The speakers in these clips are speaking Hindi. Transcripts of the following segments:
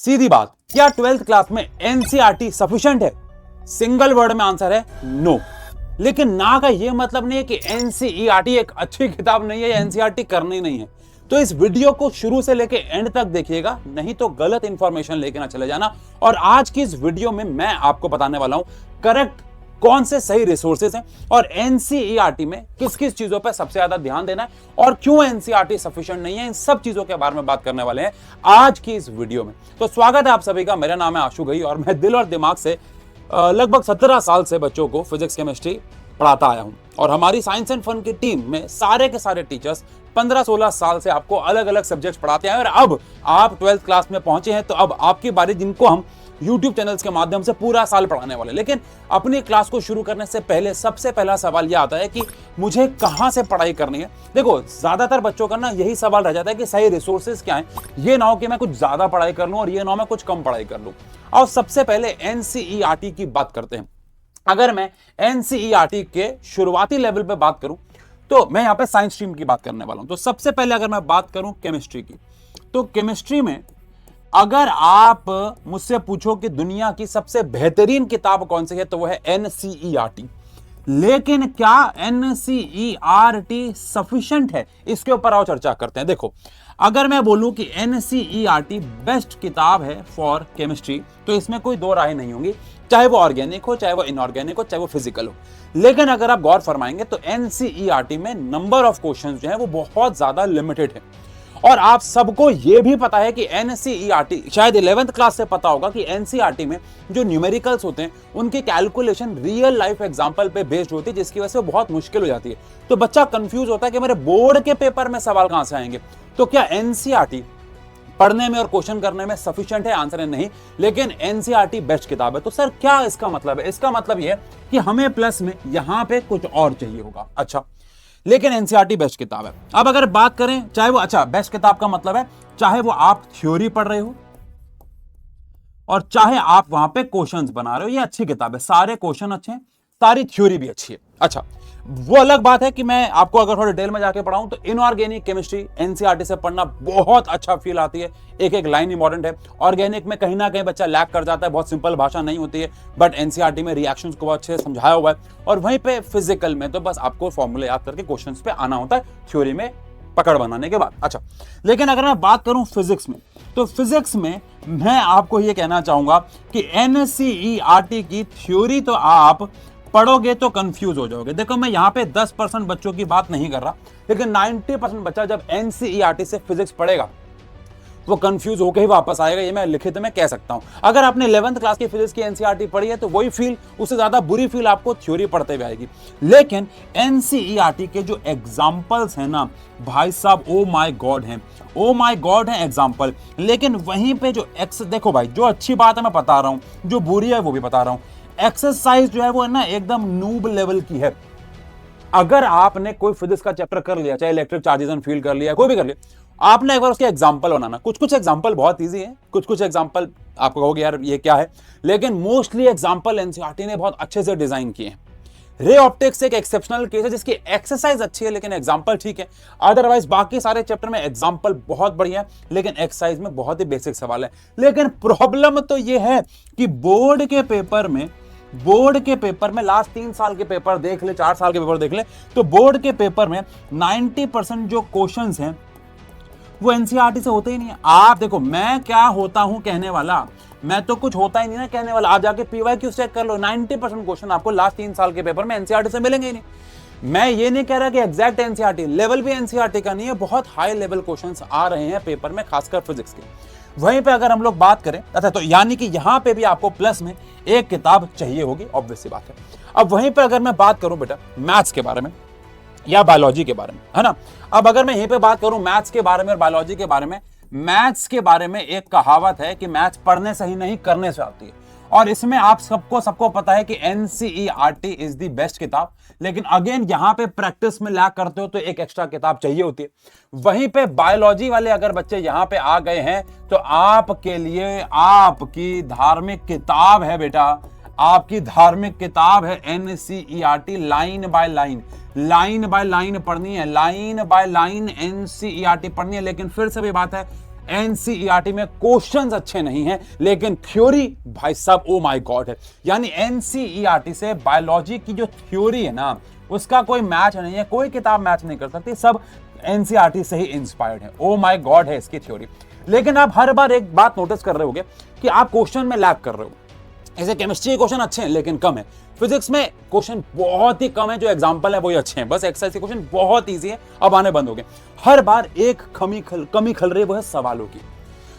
सीधी बात, क्या 12th क्लास में एनसीईआरटी सफिशिएंट है? सिंगल वर्ड में आंसर है नो। लेकिन ना का यह मतलब नहीं है कि एनसीईआरटी एक अच्छी किताब नहीं है या एनसीईआरटी करनी नहीं है। तो इस वीडियो को शुरू से लेके एंड तक देखिएगा, नहीं तो गलत इंफॉर्मेशन लेके ना चले जाना। और आज की इस वीडियो में मैं आपको बताने वाला हूं करेक्ट कौन से सही रिसोर्सेज हैं और एनसीईआरटी में किस किस चीजों पर सबसे ज्यादा ध्यान देना है और क्यों एनसीईआरटी सफिशिएंट नहीं है। इन सब चीजों के बारे में बात करने वाले हैं आज की इस वीडियो में। तो स्वागत है आप सभी का। मेरा नाम है आशु घई और मैं दिल और दिमाग से लगभग 17 साल से बच्चों को फिजिक्स केमिस्ट्री पढ़ाता आया हूं। और हमारी साइंस एंड फन की टीम में सारे के सारे टीचर्स 15-16 साल से आपको अलग अलग सब्जेक्ट्स पढ़ाते हैं। और अब आप 12th क्लास में पहुंचे हैं तो अब आपकी बारी, जिनको हम YouTube चैनल्स के माध्यम से पूरा साल पढ़ाने वाले। लेकिन अपनी क्लास को शुरू करने से पहले सबसे पहला सवाल यह आता है कि मुझे कहां से पढ़ाई करनी है। देखो, ज्यादातर बच्चों का ना यही सवाल रह जाता है कि सही रिसोर्सेज क्या हैं। ये ना हो कि मैं कुछ ज्यादा पढ़ाई कर लूं और ये ना हो मैं कुछ कम पढ़ाई कर लूं। और सबसे पहले एनसीईआरटी की बात करते हैं। अगर मैं एनसीईआरटी के शुरुआती लेवल पे बात करूं तो मैं यहां पे साइंस स्ट्रीम की बात करने वाला हूं। तो सबसे पहले अगर मैं बात करूं केमिस्ट्री की, तो केमिस्ट्री में अगर आप मुझसे पूछो कि दुनिया की सबसे बेहतरीन किताब कौन सी है तो वो है एनसीईआरटी। लेकिन क्या एनसीईआरटी सफिशिएंट है, इसके ऊपर आओ चर्चा करते हैं। देखो, अगर मैं बोलूं कि एनसीईआरटी बेस्ट किताब है फॉर केमिस्ट्री तो इसमें कोई दो राय नहीं होंगी, चाहे वो ऑर्गेनिक हो, चाहे वो इनऑर्गेनिक हो, चाहे वो फिजिकल हो। लेकिन अगर आप गौर फरमाएंगे तो एनसीईआरटी में नंबर ऑफ क्वेश्चंस जो है वो बहुत ज्यादा लिमिटेड है। और आप सबको यह भी पता है कि एनसीईआरटी, शायद 11th क्लास से पता होगा कि एनसीईआरटी में जो न्यूमेरिकल्स होते हैं उनकी कैलकुलेशन रियल लाइफ एग्जांपल पे बेस्ड होती है, जिसकी वजह से बहुत मुश्किल हो जाती है। तो बच्चा कंफ्यूज होता है कि मेरे बोर्ड के पेपर में सवाल कहां से आएंगे। तो क्या एनसीईआरटी पढ़ने में और क्वेश्चन करने में सफिशिएंट है? आंसर है नहीं। लेकिन एनसीईआरटी बेस्ट किताब है। तो सर क्या इसका मतलब है? इसका मतलब यह है कि हमें प्लस में यहां पे कुछ और चाहिए होगा। अच्छा, लेकिन एनसीईआरटी बेस्ट किताब है। अब अगर बात करें, चाहे वो, अच्छा, बेस्ट किताब का मतलब है चाहे वो आप थ्योरी पढ़ रहे हो और चाहे आप वहां पे क्वेश्चंस बना रहे हो, ये अच्छी किताब है। सारे क्वेश्चन अच्छे हैं, सारी थ्योरी भी अच्छी है। अच्छा, वो अलग बात है कि मैं आपको अगर थोड़ा डिटेल में जाके पढ़ाऊं तो इनऑर्गेनिक केमिस्ट्री एनसीईआरटी से पढ़ना बहुत अच्छा फील आती है। एक एक लाइन इंपॉर्टेंट है। ऑर्गेनिक में कहीं ना कहीं बच्चा लैग कर जाता है, बहुत सिंपल भाषा नहीं होती है, बट एनसीईआरटी में रिएक्शंस को अच्छे से समझाया हुआ है। और वहीं पे फिजिकल में तो बस आपको फॉर्मूले याद करके क्वेश्चंस पे आना होता है थ्योरी में पकड़ बनाने के बाद। अच्छा, लेकिन अगर मैं बात करूं फिजिक्स में, तो फिजिक्स में मैं आपको यह कहना चाहूंगा कि एनसीईआरटी की थ्योरी तो आप पढ़ोगे तो कंफ्यूज हो जाओगे। देखो, मैं यहां पे 10% बच्चों की बात नहीं कर रहा, लेकिन 90% बच्चा जब एनसीईआरटी से फिजिक्स पढ़ेगा वो कंफ्यूज होकर ही वापस आएगा। ये मैं लिखित में कह सकता हूं। अगर आपने 11th क्लास की फिजिक्स की एनसीईआरटी पढ़ी है तो वही फील, उससे ज्यादा बुरी फील आपको थ्योरी पढ़ते हुए आएगी। लेकिन एनसीईआरटी के जो एग्जाम्पल्स हैं ना भाई साहब, ओ माय गॉड हैं, ओ माय गॉड है एग्जाम्पल। लेकिन वहीं पे जो देखो भाई, जो अच्छी बात है मैं बता रहा हूं, जो बुरी है वो भी बता रहा हूं। एक्सरसाइज जो है वो ना एकदम नूब लेवल की है। अगर आपने कोई फिजिक्स का चैप्टर कर लिया, चाहे इलेक्ट्रिक चार्जेस एंड फील्ड कर लिया, कोई भी कर लिया, आपने एक बार उसके एग्जांपल बनाना। कुछ कुछ एग्जांपल बहुत इजी है, कुछ कुछ एग्जांपल आपको कहोगे यार ये क्या है, लेकिन मोस्टली एग्जांपल एनसीईआरटी ने बहुत अच्छे से डिजाइन किए हैं। रे ऑप्टिक्स एक एक्सेप्शनल केस है जिसकी एक्सरसाइज अच्छी है लेकिन एग्जांपल ठीक है। अदरवाइज बाकी सारे चैप्टर में एग्जांपल बहुत बढ़िया है लेकिन एक्सरसाइज में बहुत ही बेसिक सवाल है। लेकिन प्रॉब्लम तो ये है कि बोर्ड के पेपर में लास्ट 3 साल के पेपर देख ले, 4 साल के पेपर देख ले, तो बोर्ड के पेपर में 90% जो क्वेश्चंस हैं वो एनसीईआरटी से होते ही नहीं है। आप देखो, मैं क्या होता हूं कहने वाला, मैं तो कुछ होता ही नहीं ना कहने वाला। आप जाके पीवाईक्यू चेक कर लो, 90% क्वेश्चन आपको लास्ट 3 साल के पेपर में एनसीईआरटी से मिलेंगे ही नहीं। मैं ये नहीं कह रहा कि एग्जैक्ट एनसीईआरटी लेवल भी एनसीईआरटी का नहीं है, बहुत हाई लेवल क्वेश्चंस आ रहे हैं पेपर में, खासकर फिजिक्स के। वहीं पे अगर हम लोग बात करें, अच्छा, तो यानी कि यहां पे भी आपको प्लस में एक किताब चाहिए होगी, ऑब्वियस सी बात है। अब वहीं पे अगर मैं बात करूं बेटा मैथ्स के बारे में या बायोलॉजी के बारे में, है ना, अब अगर मैं यहीं पे बात करूं मैथ्स के बारे में और बायोलॉजी के बारे में, मैथ्स के बारे में एक कहावत है कि मैथ्स पढ़ने से ही नहीं करने से आती है। और इसमें आप सबको पता है कि एनसीईआरटी इज द बेस्ट किताब। लेकिन अगेन यहां पे प्रैक्टिस में लैग करते हो तो एक एक्स्ट्रा किताब चाहिए होती है। वहीं पे बायोलॉजी वाले अगर बच्चे यहां पे आ गए हैं तो आपके लिए आपकी धार्मिक किताब है बेटा, आपकी धार्मिक किताब है एनसीईआरटी। लाइन बाय लाइन पढ़नी है, लाइन बाय लाइन एनसीईआरटी पढ़नी है। लेकिन फिर से भी बात है, एनसीईआरटी में क्वेश्चंस अच्छे नहीं हैं, लेकिन थ्योरी भाई साहब ओ माय गॉड है। यानी एनसीईआरटी से बायोलॉजी की जो थ्योरी है ना, उसका कोई मैच नहीं है, कोई किताब मैच नहीं कर सकती, सब एनसीईआरटी से ही इंस्पायर्ड है। ओ माय गॉड है इसकी थ्योरी। लेकिन आप हर बार एक बात नोटिस कर रहे होगे कि आप क्वेश्चन में लैग कर रहे हो। ऐसे केमिस्ट्री के क्वेश्चन अच्छे हैं लेकिन कम है, फिजिक्स में क्वेश्चन बहुत ही कम है, जो एग्जांपल है वही अच्छे हैं, बस एक्सरसाइज के क्वेश्चन बहुत इजी है, अब आने बंद हो गए। हर बार एक कमी खल रही है, वो है सवालों की।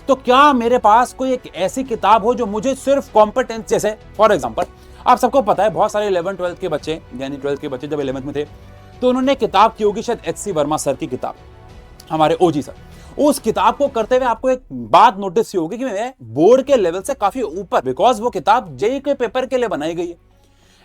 तो क्या मेरे पास कोई एक ऐसी किताब हो जो मुझे सिर्फ कॉम्पिटेंस, जैसे फॉर एग्जांपल आप सबको पता है बहुत सारे 11 12 के बच्चे, यानी 12 के बच्चे जब 11th में थे तो उन्होंने किताब की होगी शायद एच सी वर्मा सर की किताब, हमारे ओजी सर। उस किताब को करते हुए आपको एक बात नोटिस होगी कि मैं बोर्ड के लेवल से काफी ऊपर, बिकॉज वो किताब जेईई के पेपर के लिए बनाई गई है।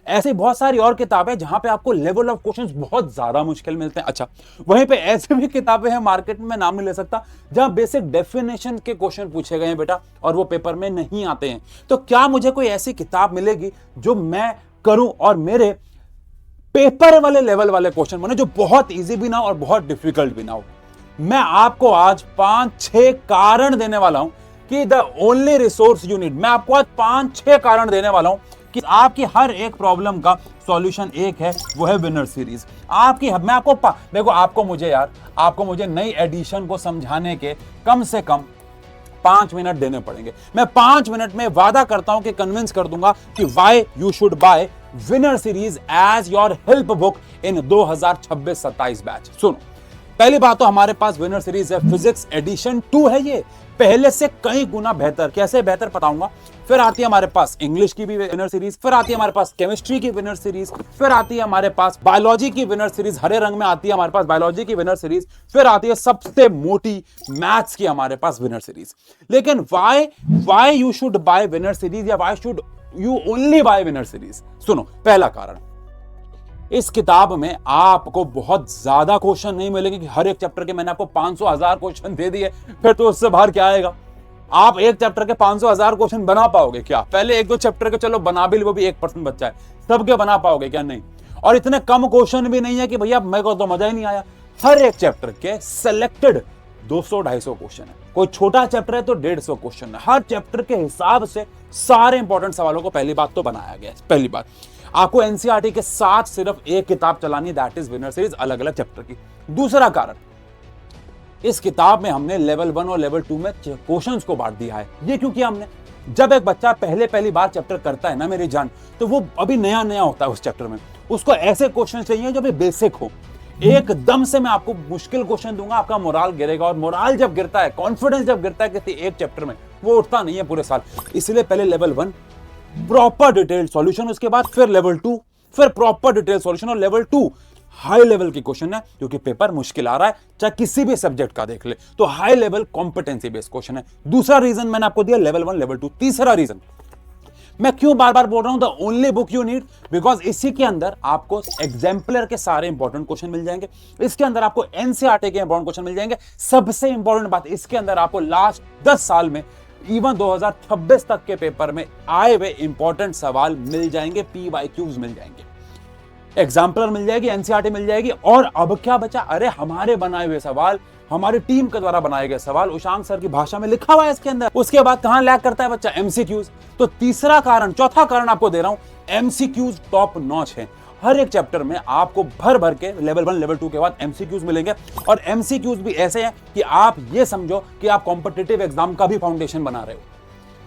ऐसी बहुत सारी और किताबें जहां पे आपको लेवल ऑफ क्वेश्चंस बहुत ज्यादा मुश्किल मिलते हैं। अच्छा, वहीं पे ऐसे भी किताबें हैं मार्केट में, नाम नहीं ले सकता, जहां बेसिक डेफिनेशन के क्वेश्चन पूछे गए हैं बेटा, और वो पेपर में नहीं आते हैं। तो क्या मुझे कोई ऐसी किताब मिलेगी जो मैं करूं और मेरे पेपर वाले लेवल वाले क्वेश्चन बने, जो बहुत इजी भी ना हो और बहुत डिफिकल्ट भी ना हो? मैं आपको आज 5-6 कारण देने वाला हूं कि the only resource you need. मैं आपको आज 5-6 कारण देने वाला हूं कि आपकी हर एक प्रॉब्लम का सॉल्यूशन एक है, वो है विनर सीरीज। मैं आपको देखो, आपको मुझे नई एडिशन को समझाने के कम से कम 5 मिनट देने पड़ेंगे। मैं 5 मिनट में वादा करता हूं कि कन्विंस कर दूंगा कि why you should buy winner series as your help book in 2026-27 batch. सुनो, पहली बात तो हमारे पास विनर सीरीज है, फिजिक्स एडिशन 2 है, ये पहले से कई गुना बेहतर। कैसे बेहतर बताऊंगा। फिर आती है हमारे पास इंग्लिश की भी विनर सीरीज, फिर आती है हमारे पास केमिस्ट्री की विनर सीरीज, फिर आती है हमारे पास बायोलॉजी की विनर सीरीज, हरे रंग में आती है हमारे पास बायोलॉजी की विनर सीरीज, फिर आती है सबसे मोटी मैथ्स की हमारे पास विनर सीरीज। लेकिन why you should buy winner series, या why should you only buy winner series? सुनो, पहला कारण, इस किताब में आपको बहुत ज्यादा क्वेश्चन नहीं मिलेंगे कि हर एक चैप्टर के मैंने आपको 500,000 क्वेश्चन दे दिए, फिर तो उससे बाहर क्या आएगा। आप एक चैप्टर के 500,000 क्वेश्चन बना पाओगे क्या? पहले 1-2 चैप्टर के चलो बना भी, वो भी 1% बच्चा है, सबके बना पाओगे क्या? नहीं। और इतने कम क्वेश्चन भी नहीं है कि भैया मेरे को तो मजा ही नहीं आया। हर एक चैप्टर के सिलेक्टेड 200-250 क्वेश्चन है, कोई छोटा चैप्टर है तो 150 क्वेश्चन है। हर चैप्टर के हिसाब से सारे इंपॉर्टेंट सवालों को पहली बात तो बनाया गया है। पहली बात, आपको एनसीईआरटी के साथ सिर्फ एक किताब चलानी, दैट इज विनर सीरीज, अलग अलग चैप्टर की। दूसरा कारण, इस किताब में हमने लेवल 1 और लेवल 2 में क्वेश्चंस को बांट दिया है। ये क्यों किया हमने? जब एक बच्चा पहली बार चैप्टर करता है ना मेरी जान, तो वो अभी नया होता है उस चैप्टर में, उसको ऐसे क्वेश्चन चाहिए जो भी बेसिक हो। एकदम से मैं आपको मुश्किल क्वेश्चन दूंगा, आपका मोराल गिरेगा, और मोराल जब गिरता है, कॉन्फिडेंस जब गिरता है किसी एक चैप्टर में, वो उठता नहीं है पूरे साल। इसलिए पहले लेवल 1 प्रॉपर डिटेल्ड सॉल्यूशन, उसके बाद फिर लेवल 2, फिर प्रॉपर डिटेल्ड सॉल्यूशन, और लेवल 2 हाई लेवल की क्वेश्चन है क्योंकि पेपर मुश्किल आ रहा है, चाहे किसी भी सब्जेक्ट का देख ले, तो high level competency based question है। दूसरा रीजन मैंने आपको दिया, लेवल 1 लेवल 2। तीसरा रीजन मैं क्यों बार बार बोल रहा हूं the only book you need, because इसी के अंदर आपको एग्जाम्पलर के सारे इंपॉर्टेंट क्वेश्चन मिल जाएंगे, इसके अंदर आपको एनसीईआरटी के इंपॉर्टेंट क्वेश्चन मिल जाएंगे। सबसे इंपॉर्टेंट बात, इसके अंदर आपको लास्ट 10 साल में इवन 2026 तक के पेपर में आए हुए इंपॉर्टेंट सवाल मिल जाएंगे, PYQs मिल जाएंगे, एग्जाम्पलर मिल जाएगी, एनसीईआरटी मिल जाएगी। और अब क्या बचा? अरे हमारे बनाए हुए सवाल, हमारी टीम के द्वारा बनाए गए सवाल, उशांक सर की भाषा में लिखा हुआ है इसके अंदर। उसके बाद कहां लैग करता है बच्चा? एमसीक्यूज। तो चौथा कारण आपको दे रहा हूं, एमसीक्यूज टॉप नॉच है। हर एक चैप्टर में आपको भर भर के लेवल 1 लेवल 2 के बाद एमसीक्यूज मिलेंगे, और एमसीक्यूज भी ऐसे हैं कि आप ये समझो कि आप कॉम्पिटिटिव एग्जाम का भी फाउंडेशन बना रहे हो।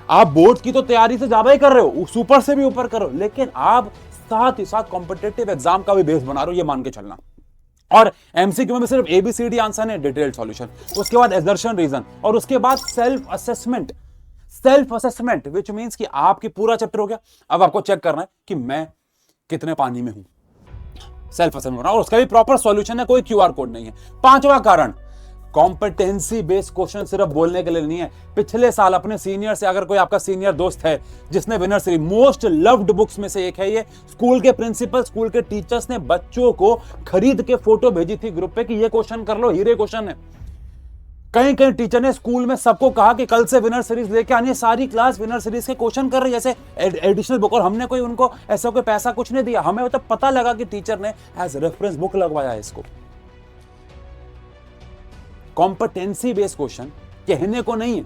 आप बोर्ड की तो तैयारी से ज्यादा ही कर रहे हो, सुपर से भी ऊपर करो, लेकिन आप साथ ही साथ कॉम्पिटिटिव एग्जाम का भी बेस बना रहे हो, ये मान के चलना। और एमसीक्यू में सिर्फ ABCD आंसर है, डिटेल्ड सॉल्यूशन, उसके बाद एजर्शन रीजन, और उसके बाद सेल्फ असेसमेंट विच मींस कि आपकी पूरा चैप्टर हो गया, अब आपको चेक करना है कि मैं कितने पानी में हूं, सेल्फ असेसमेंट, और उसका भी प्रॉपर सॉल्यूशन है, कोई QR कोड नहीं है। पांचवा कारण, कॉम्पिटेंसी बेस्ड क्वेश्चन सिर्फ बोलने के लिए नहीं है। पिछले साल अपने सीनियर से, अगर कोई आपका सीनियर दोस्त है जिसने winner series, most loved books में से एक है ये, स्कूल के प्रिंसिपल, स्कूल के टीचर्स ने बच्चों को खरीद के फोटो भेजी थी ग्रुप पे कि ये क्वेश्चन कर लो, हीरे क्वेश्चन है। कहीं कहीं टीचर ने स्कूल में सबको कहा कि कल से विनर सीरीज लेके आनी है, सारी क्लास विनर सीरीज के क्वेश्चन कर रही है जैसे एडिशनल बुक, और हमने कोई उनको ऐसा कोई पैसा कुछ नहीं दिया, हमें तो पता लगा कि टीचर ने एज रेफरेंस बुक लगवाया है इसको। कॉम्पिटेंसी बेस्ड क्वेश्चन कहने को नहीं है।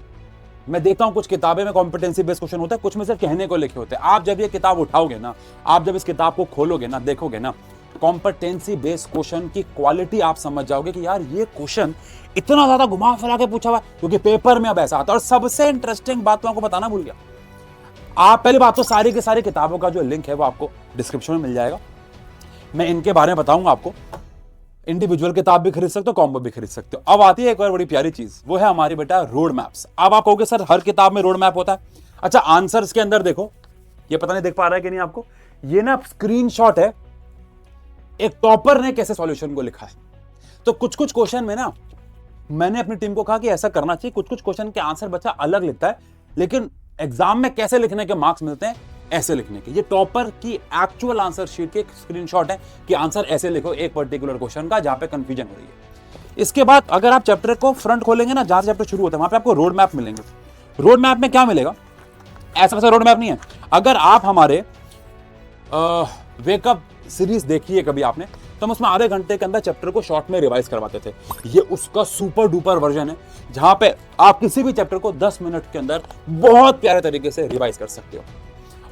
मैं देखता हूं कुछ किताबें में कॉम्पिटेंसी बेस्ड क्वेश्चन होता है, कुछ में सिर्फ कहने को लिखे होते हैं। आप जब ये किताब उठाओगे ना, आप जब इस किताब को खोलोगे ना, देखोगे ना, कॉम्पिटेंसी बेस्ड क्वेश्चन की क्वालिटी आप समझ जाओगे कि यार ये क्वेश्चन इतना ज्यादा घुमा फिरा के पूछा हुआ है, क्योंकि पेपर में अब ऐसा आता है। और सबसे इंटरेस्टिंग बात तो आपको बताना भूल गया, आप पहली बात तो सारी की सारी किताबों का जो लिंक है वो आपको डिस्क्रिप्शन में मिल जाएगा। मैं इनके बारे में बताऊंगा आपको। इंडिविजुअल किताब भी खरीद सकते हो, कॉम्बो भी खरीद सकते हो। अब आती है एक और बड़ी प्यारी चीज, वो है हमारी बेटा रोड मैप्स। अब आप कहोगे सर हर किताब में रोड मैप होता है। अच्छा, आंसर्स के अंदर देखो, ये पता नहीं देख पा रहा है कि नहीं आपको, ये ना स्क्रीनशॉट है, एक टॉपर ने कैसे सॉल्यूशन को लिखा है। तो कुछ कुछ क्वेश्चन में ना मैंने अपनी टीम को कहा कि ऐसा करना चाहिए, कुछ कुछ क्वेश्चन के आंसर बच्चा अलग लिखता है, लेकिन एग्जाम में कैसे लिखने के मार्क्स मिलते हैं, ऐसे लिखने के। ये टॉपर की एक्चुअल आंसर शीट के स्क्रीनशॉट है कि आंसर ऐसे लिखो एक पर्टिकुलर क्वेश्चन का जहां पे कंफ्यूजन हो रही है। इसके बाद अगर आप चैप्टर को फ्रंट खोलेंगे ना, जहां चैप्टर शुरू होता है वहां पे आपको रोड मैप मिलेंगे। रोड मैप में क्या मिलेगा, ऐसा वैसा रोड मैप नहीं है। अगर आप हमारे वेकअप सीरीज देखी है कभी आपने, तो हम उसमें आधे घंटे के अंदर चैप्टर को शॉर्ट में रिवाइज करवाते थे। ये उसका सुपर डुपर वर्जन है, जहां पे आप किसी भी चैप्टर को 10 मिनट के अंदर बहुत प्यारे तरीके से रिवाइज कर सकते हो।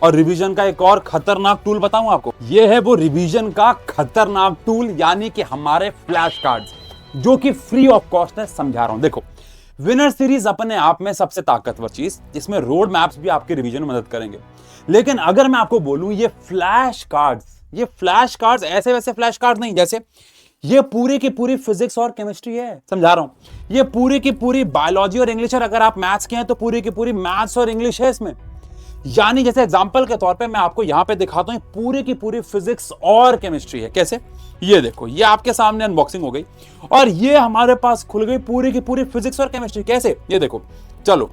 और रिवीजन का एक और खतरनाक टूल बताऊं आपको, ये है वो रिवीजन का खतरनाक टूल, यानी कि हमारे फ्लैश कार्ड्स, जो कि फ्री ऑफ कॉस्ट है। समझा रहा हूं, देखो विनर सीरीज अपने आप में सबसे ताकतवर चीज, जिसमें रोड मैप्स भी आपके रिवीजन में मदद करेंगे। लेकिन अगर मैं आपको बोलूं ये फ्लैश कार्ड्स ऐसे वैसे फ्लैश कार्ड नहीं, जैसे ये पूरी की पूरी फिजिक्स और केमिस्ट्री है। समझा रहा हूं, ये पूरी की पूरी बायोलॉजी और इंग्लिश है। अगर आप मैथ्स के हैं तो पूरी की पूरी मैथ्स और इंग्लिश है इसमें। यानी जैसे एग्जांपल के तौर पे मैं आपको यहां पे दिखाता हूं, पूरी की पूरी फिजिक्स और केमिस्ट्री है। कैसे, ये देखो, ये आपके सामने अनबॉक्सिंग हो गई और ये हमारे पास खुल गई पूरी की पूरी फिजिक्स और केमिस्ट्री। कैसे, ये देखो, चलो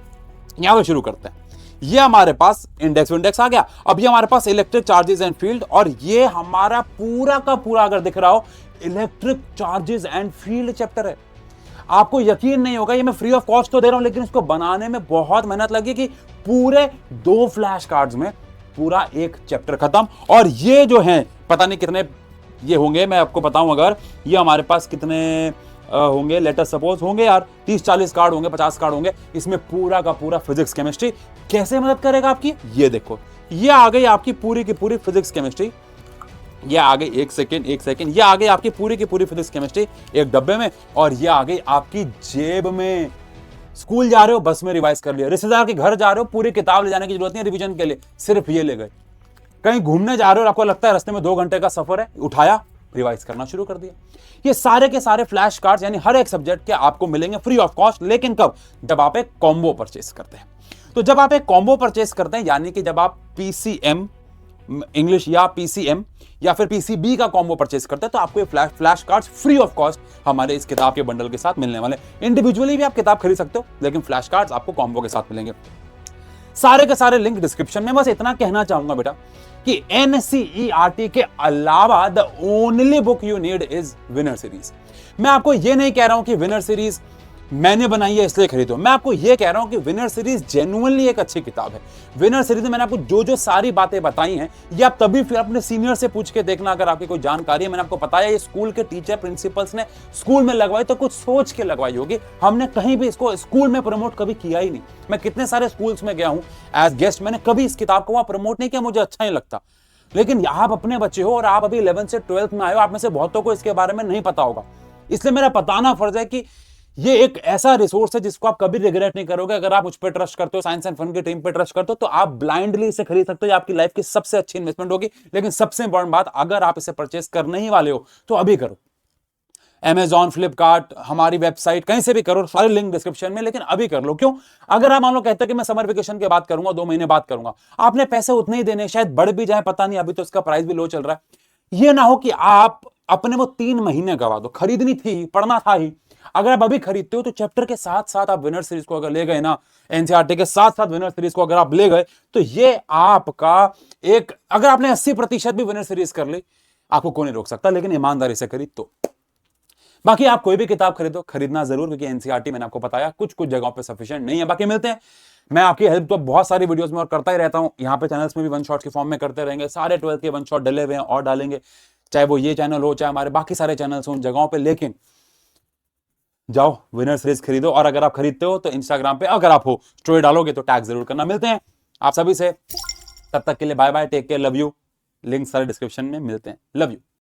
यहां पे शुरू करते हैं। ये हमारे पास इंडेक्स आ गया। अब ये हमारे पास इलेक्ट्रिक चार्जेस एंड फील्ड, और ये हमारा पूरा का पूरा अगर दिख रहा हो electric charges and field chapter है। आपको यकीन नहीं होगा, ये मैं फ्री ऑफ कॉस्ट तो दे रहा हूं, लेकिन इसको बनाने में बहुत मेहनत लगी कि पूरे 2 फ्लैश कार्ड्स में पूरा एक चैप्टर खत्म। और ये जो हैं पता नहीं कितने ये होंगे, मैं आपको बताऊं, अगर ये हमारे पास कितने होंगे, लेटर सपोज होंगे यार 30-40 कार्ड होंगे, 50 कार्ड होंगे। इसमें पूरा का पूरा फिजिक्स केमिस्ट्री कैसे मदद करेगा आपकी, ये देखो, ये आ गई आपकी पूरी की पूरी फिजिक्स केमिस्ट्री। ये आ गई, एक सेकेंड, ये आ गई आपकी पूरी की पूरी फिजिक्स केमिस्ट्री एक डब्बे में, और ये आ गई आपकी जेब में। स्कूल जा रहे हो, बस में रिवाइज कर लिया। रिश्तेदार के घर जा रहे हो, पूरी किताब ले जाने की जरूरत नहीं रिवीजन के लिए, सिर्फ ये ले गए। कहीं घूमने जा रहे हो और आपको लगता है रास्ते में 2 घंटे का सफर है, उठाया, रिवाइज करना शुरू कर दिया। ये सारे के सारे फ्लैश कार्ड्स यानी हर एक सब्जेक्ट के आपको मिलेंगे फ्री ऑफ कॉस्ट। लेकिन कब, जब आप एक कॉम्बो परचेस करते हैं। तो जब आप एक कॉम्बो परचेस करते हैं, यानी कि जब आप पीसीएम इंग्लिश या पीसीएम या फिर पीसीबी का कॉम्बो परचेस करते हैं, तो आपको ये flash cards free of cost हमारे इस किताब के बंडल के साथ मिलने वाले। इंडिविजुअली भी आप किताब खरीद सकते हो, लेकिन फ्लैश कार्ड्स आपको कॉम्बो के साथ मिलेंगे। सारे के सारे लिंक डिस्क्रिप्शन में। बस इतना कहना चाहूंगा बेटा कि एनसीईआरटी के अलावा the only book you need is winner series. मैं आपको यह नहीं कह रहा हूं कि विनर सीरीज मैंने बनाई है इसलिए खरीदो। मैं आपको यह कह रहा हूं कि विनर सीरीज जेन्युइनली एक अच्छी किताब है। विनर सीरीज में मैंने आपको जो जो सारी बातें बताई हैं, ये आप तभी फिर अपने सीनियर से पूछ के देखना अगर आपकी कोई जानकारी है। मैंने आपको बताया ये स्कूल के टीचर प्रिंसिपल्स ने स्कूल में लगवाई तो कुछ सोच के लगवाई होगी। हमने कहीं भी इसको स्कूल में प्रमोट कभी किया ही नहीं। मैं कितने सारे स्कूल्स में गया हूं एज गेस्ट, मैंने कभी इस किताब को वहां प्रमोट नहीं किया, मुझे अच्छा नहीं लगता। लेकिन आप अपने बच्चे हो और आप अभी 11th से 12th में आए हो, आप में से बहुतों को इसके बारे में नहीं पता होगा। इसलिए मेरा बताना फर्ज है कि ये एक ऐसा रिसोर्स है जिसको आप कभी रिग्रेट नहीं करोगे। अगर आप मुझ पर ट्रस्ट करते हो, साइंस एंड फन की टीम पे ट्रस्ट करते हो, तो आप ब्लाइंडली इसे खरीद सकते हो। ये आपकी लाइफ की सबसे अच्छी इन्वेस्टमेंट होगी। लेकिन सबसे इंपॉर्टेंट बात, अगर आप इसे परचेस करने ही वाले हो तो अभी करो। Amazon, फ्लिपकार्ट, हमारी वेबसाइट, कहीं से भी करो, सारे लिंक डिस्क्रिप्शन में। लेकिन अभी कर लो। क्यों? अगर आप मान लो कहते हो कि मैं समर वेकेशन के बाद करूंगा, 2 महीने बाद करूंगा, आपने पैसे उतने ही देने, शायद बढ़ भी जाए, पता नहीं, अभी तो इसका प्राइस भी लो चल रहा है। ये ना हो कि आप अपने वो 3 महीने गवा दो। खरीदनी थी, पढ़ना था ही। अगर आप अभी खरीदते हो तो चैप्टर के साथ साथ आप विनर सीरीज को अगर ले गए ना, एनसीईआरटी के साथ साथ विनर सीरीज को अगर आप ले गए, तो ये आपका एक, अगर आपने 80% भी विनर सीरीज कर ली, आपको कोई नहीं रोक सकता। लेकिन ईमानदारी से खरीद तो। बाकी आप कोई भी किताब खरीदो, खरीदना जरूर, क्योंकि एनसीईआरटी मैंने आपको बताया कुछ कुछ जगहों पे सफिशिएंट नहीं है। बाकी मिलते हैं, मैं आपकी हेल्प तो बहुत सारी वीडियोस में और करता ही रहता हूं। यहाँ पे चैनल्स में भी वन शॉट के फॉर्म में करते रहेंगे। सारे 12th के वन शॉट डले हुए हैं और डालेंगे, चाहे वो ये चैनल हो, चाहे हमारे बाकी सारे चैनल्स हो, उन जगहों पे। लेकिन जाओ विनर सीरीज खरीदो, और अगर आप खरीदते हो तो इंस्टाग्राम पे अगर आप हो स्टोरी डालोगे तो टैग जरूर करना। मिलते हैं आप सभी से, तब तक के लिए bye bye, take care, love you. Link सारे डिस्क्रिप्शन में, मिलते हैं, लव यू।